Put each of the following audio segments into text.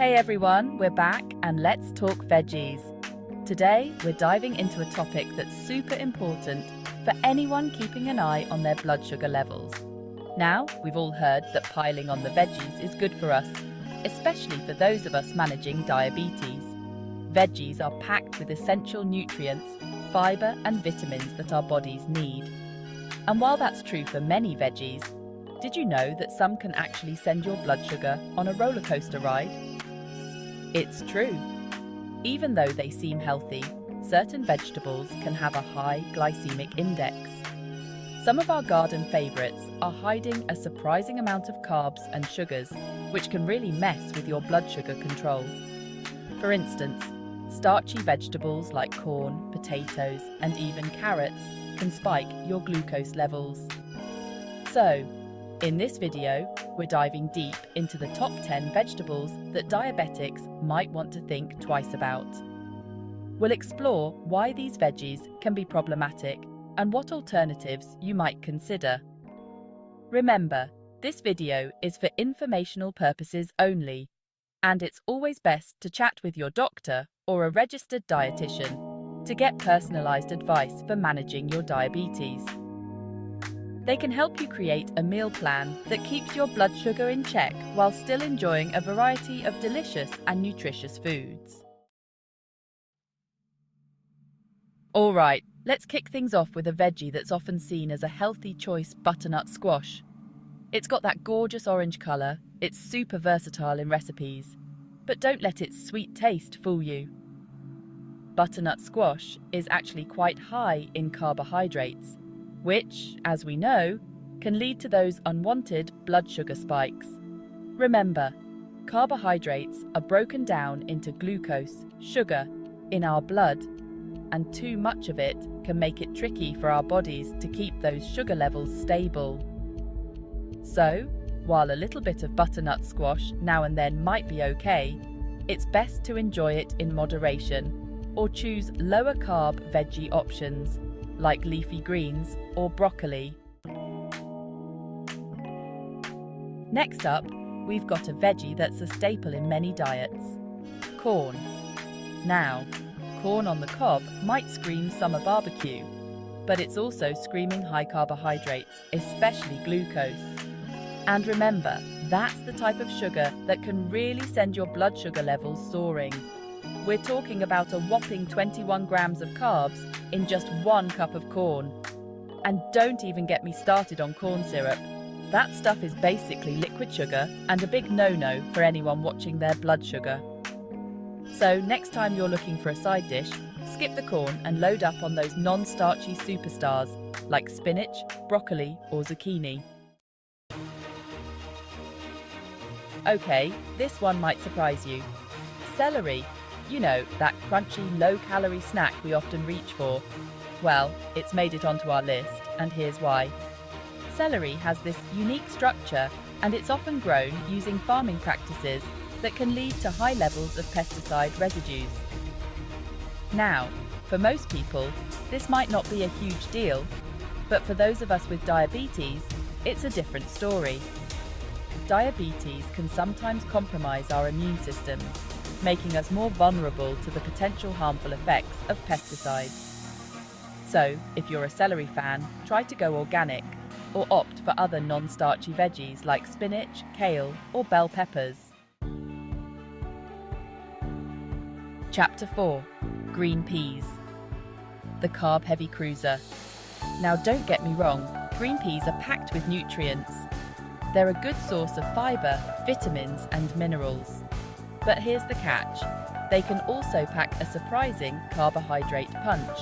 Hey everyone, we're back and let's talk veggies. Today, we're diving into a topic that's super important for anyone keeping an eye on their blood sugar levels. Now, we've all heard that piling on the veggies is good for us, especially for those of us managing diabetes. Veggies are packed with essential nutrients, fiber and vitamins that our bodies need. And while that's true for many veggies, did you know that some can actually send your blood sugar on a roller coaster ride? It's true. Even though they seem healthy, certain vegetables can have a high glycemic index. Some of our garden favourites are hiding a surprising amount of carbs and sugars, which can really mess with your blood sugar control. For instance, starchy vegetables like corn, potatoes, and even carrots can spike your glucose levels. So, in this video, we're diving deep into the top 10 vegetables that diabetics might want to think twice about. We'll explore why these veggies can be problematic and what alternatives you might consider. Remember, this video is for informational purposes only, and it's always best to chat with your doctor or a registered dietitian to get personalized advice for managing your diabetes. They can help you create a meal plan that keeps your blood sugar in check while still enjoying a variety of delicious and nutritious foods. All right, let's kick things off with a veggie that's often seen as a healthy choice: butternut squash. It's got that gorgeous orange colour, it's super versatile in recipes, but don't let its sweet taste fool you. Butternut squash is actually quite high in carbohydrates, which, as we know, can lead to those unwanted blood sugar spikes. Remember, carbohydrates are broken down into glucose, sugar, in our blood, and too much of it can make it tricky for our bodies to keep those sugar levels stable. So, while a little bit of butternut squash now and then might be okay, it's best to enjoy it in moderation or choose lower carb veggie options like leafy greens or broccoli. Next up, we've got a veggie that's a staple in many diets: corn. Now, corn on the cob might scream summer barbecue, but it's also screaming high carbohydrates, especially glucose. And remember, that's the type of sugar that can really send your blood sugar levels soaring. We're talking about a whopping 21 grams of carbs in just 1 cup of corn. And don't even get me started on corn syrup. That stuff is basically liquid sugar and a big no-no for anyone watching their blood sugar. So next time you're looking for a side dish, skip the corn and load up on those non-starchy superstars like spinach, broccoli or zucchini. Okay, this one might surprise you. Celery. You know, that crunchy, low-calorie snack we often reach for. Well, it's made it onto our list, and here's why. Celery has this unique structure, and it's often grown using farming practices that can lead to high levels of pesticide residues. Now, for most people, this might not be a huge deal, but for those of us with diabetes, it's a different story. Diabetes can sometimes compromise our immune systems, making us more vulnerable to the potential harmful effects of pesticides. So, if you're a celery fan, try to go organic, or opt for other non-starchy veggies like spinach, kale, or bell peppers. Chapter 4. Green peas. The carb-heavy cruiser. Now don't get me wrong, green peas are packed with nutrients. They're a good source of fibre, vitamins and minerals. But here's the catch, they can also pack a surprising carbohydrate punch.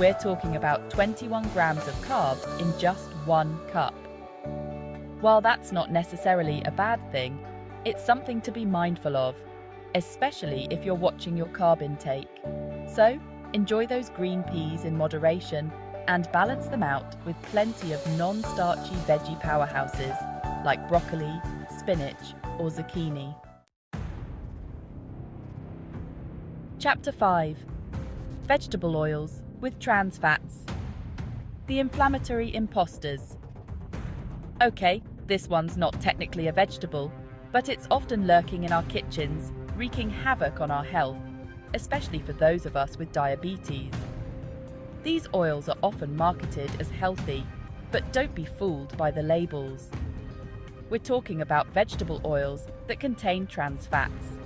We're talking about 21 grams of carbs in just 1 cup. While that's not necessarily a bad thing, it's something to be mindful of, especially if you're watching your carb intake. So, enjoy those green peas in moderation and balance them out with plenty of non-starchy veggie powerhouses like broccoli, spinach or zucchini. Chapter 5. Vegetable oils with trans fats. The inflammatory imposters. Okay, this one's not technically a vegetable, but it's often lurking in our kitchens, wreaking havoc on our health, especially for those of us with diabetes. These oils are often marketed as healthy, but don't be fooled by the labels. We're talking about vegetable oils that contain trans fats.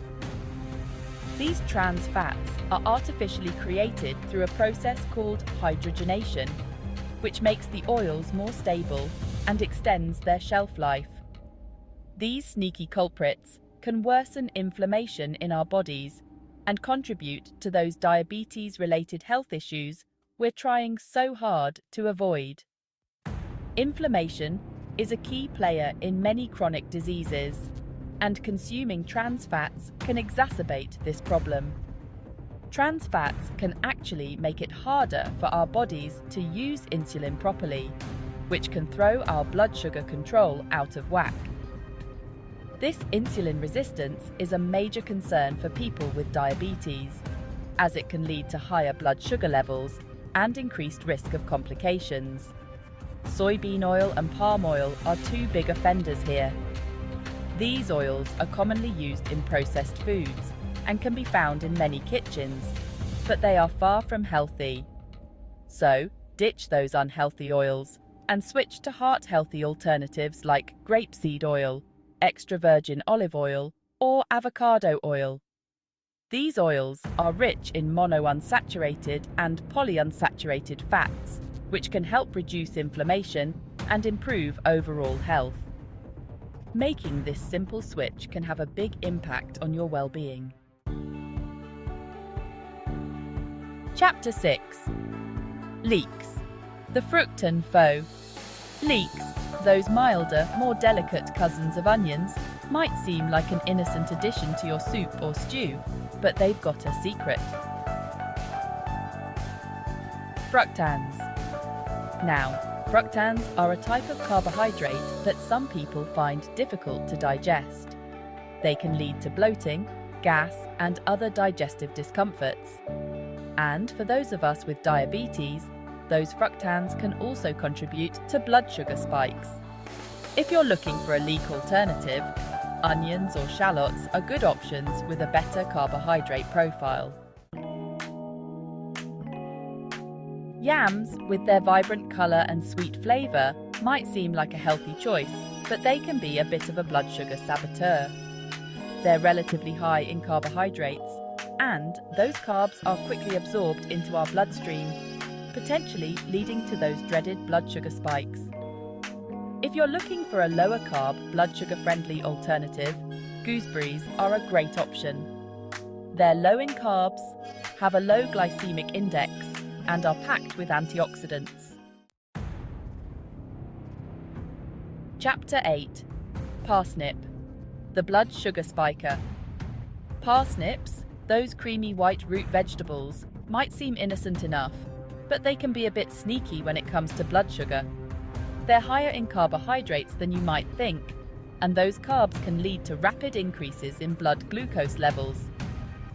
These trans fats are artificially created through a process called hydrogenation, which makes the oils more stable and extends their shelf life. These sneaky culprits can worsen inflammation in our bodies and contribute to those diabetes-related health issues we're trying so hard to avoid. Inflammation is a key player in many chronic diseases, and consuming trans fats can exacerbate this problem. Trans fats can actually make it harder for our bodies to use insulin properly, which can throw our blood sugar control out of whack. This insulin resistance is a major concern for people with diabetes, as it can lead to higher blood sugar levels and increased risk of complications. Soybean oil and palm oil are two big offenders here. These oils are commonly used in processed foods and can be found in many kitchens, but they are far from healthy. So, ditch those unhealthy oils and switch to heart-healthy alternatives like grapeseed oil, extra virgin olive oil, or avocado oil. These oils are rich in monounsaturated and polyunsaturated fats, which can help reduce inflammation and improve overall health. Making this simple switch can have a big impact on your well-being. Chapter 6. Leeks. The fructan foe. Leeks, those milder, more delicate cousins of onions, might seem like an innocent addition to your soup or stew, but they've got a secret. Fructans. Now, fructans are a type of carbohydrate that some people find difficult to digest. They can lead to bloating, gas, and other digestive discomforts. And for those of us with diabetes, those fructans can also contribute to blood sugar spikes. If you're looking for a leek alternative, onions or shallots are good options with a better carbohydrate profile. Yams, with their vibrant colour and sweet flavour, might seem like a healthy choice, but they can be a bit of a blood sugar saboteur. They're relatively high in carbohydrates, and those carbs are quickly absorbed into our bloodstream, potentially leading to those dreaded blood sugar spikes. If you're looking for a lower carb, blood sugar friendly alternative, gooseberries are a great option. They're low in carbs, have a low glycemic index, and are packed with antioxidants. Chapter 8. Parsnip. The blood sugar spiker. Parsnips, those creamy white root vegetables, might seem innocent enough, but they can be a bit sneaky when it comes to blood sugar. They're higher in carbohydrates than you might think, and those carbs can lead to rapid increases in blood glucose levels.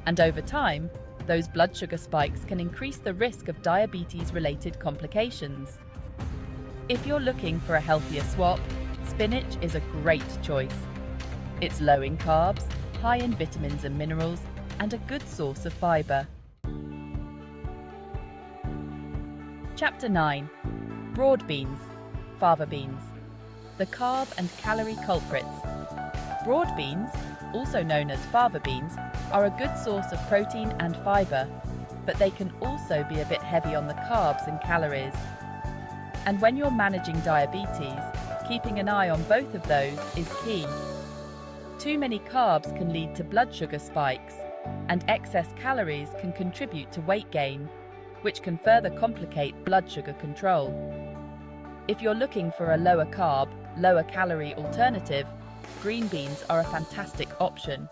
And over time, those blood sugar spikes can increase the risk of diabetes-related complications. If you're looking for a healthier swap, spinach is a great choice. It's low in carbs, high in vitamins and minerals, and a good source of fibre. Chapter 9. Broad beans, fava beans. The carb and calorie culprits. Broad beans, also known as fava beans, are a good source of protein and fibre, but they can also be a bit heavy on the carbs and calories. And when you're managing diabetes, keeping an eye on both of those is key. Too many carbs can lead to blood sugar spikes, and excess calories can contribute to weight gain, which can further complicate blood sugar control. If you're looking for a lower carb, lower calorie alternative, green beans are a fantastic option.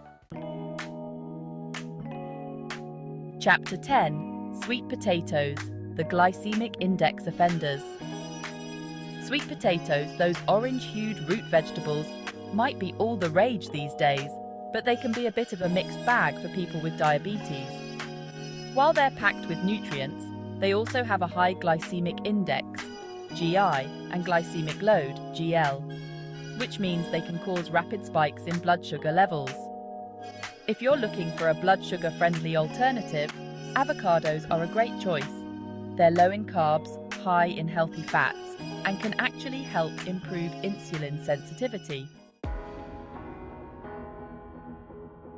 Chapter 10. Sweet potatoes, the glycemic index offenders. Sweet potatoes, those orange-hued root vegetables, might be all the rage these days, but they can be a bit of a mixed bag for people with diabetes. While they're packed with nutrients, they also have a high glycemic index, GI, and glycemic load, GL. which means they can cause rapid spikes in blood sugar levels. If you're looking for a blood sugar-friendly alternative, avocados are a great choice. They're low in carbs, high in healthy fats, and can actually help improve insulin sensitivity.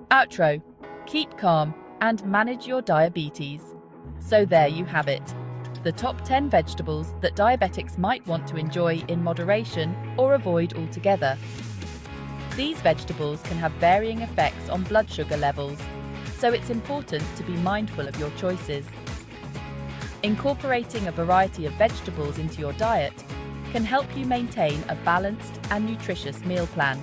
Outro: keep calm and manage your diabetes. So there you have it. The top 10 vegetables that diabetics might want to enjoy in moderation or avoid altogether. These vegetables can have varying effects on blood sugar levels, so it's important to be mindful of your choices. Incorporating a variety of vegetables into your diet can help you maintain a balanced and nutritious meal plan.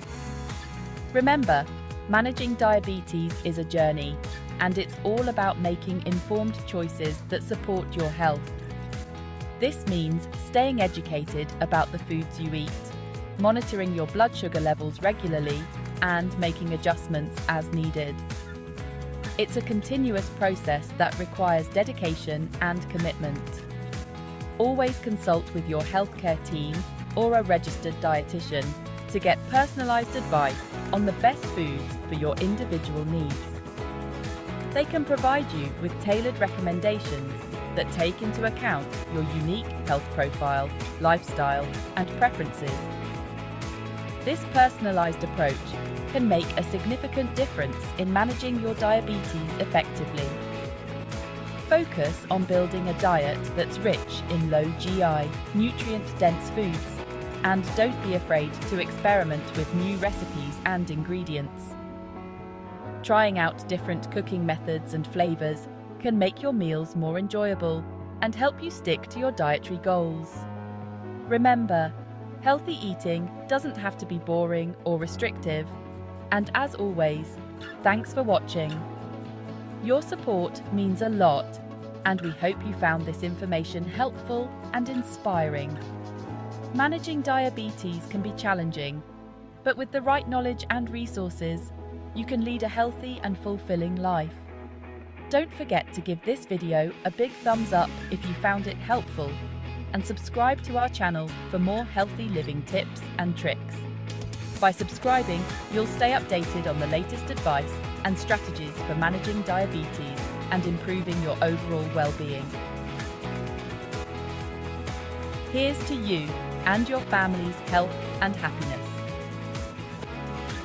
Remember, managing diabetes is a journey, and it's all about making informed choices that support your health. This means staying educated about the foods you eat, monitoring your blood sugar levels regularly, and making adjustments as needed. It's a continuous process that requires dedication and commitment. Always consult with your healthcare team or a registered dietitian to get personalized advice on the best foods for your individual needs. They can provide you with tailored recommendations that take into account your unique health profile, lifestyle, and preferences. This personalized approach can make a significant difference in managing your diabetes effectively. Focus on building a diet that's rich in low GI, nutrient-dense foods, and don't be afraid to experiment with new recipes and ingredients. Trying out different cooking methods and flavors can make your meals more enjoyable and help you stick to your dietary goals. Remember, healthy eating doesn't have to be boring or restrictive. And as always, thanks for watching. Your support means a lot, and we hope you found this information helpful and inspiring. Managing diabetes can be challenging, but with the right knowledge and resources, you can lead a healthy and fulfilling life. Don't forget to give this video a big thumbs up if you found it helpful, and subscribe to our channel for more healthy living tips and tricks. By subscribing, you'll stay updated on the latest advice and strategies for managing diabetes and improving your overall well-being. Here's to you and your family's health and happiness.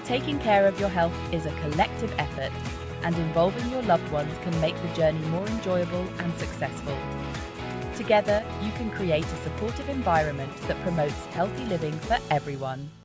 Taking care of your health is a collective effort, and involving your loved ones can make the journey more enjoyable and successful. Together, you can create a supportive environment that promotes healthy living for everyone.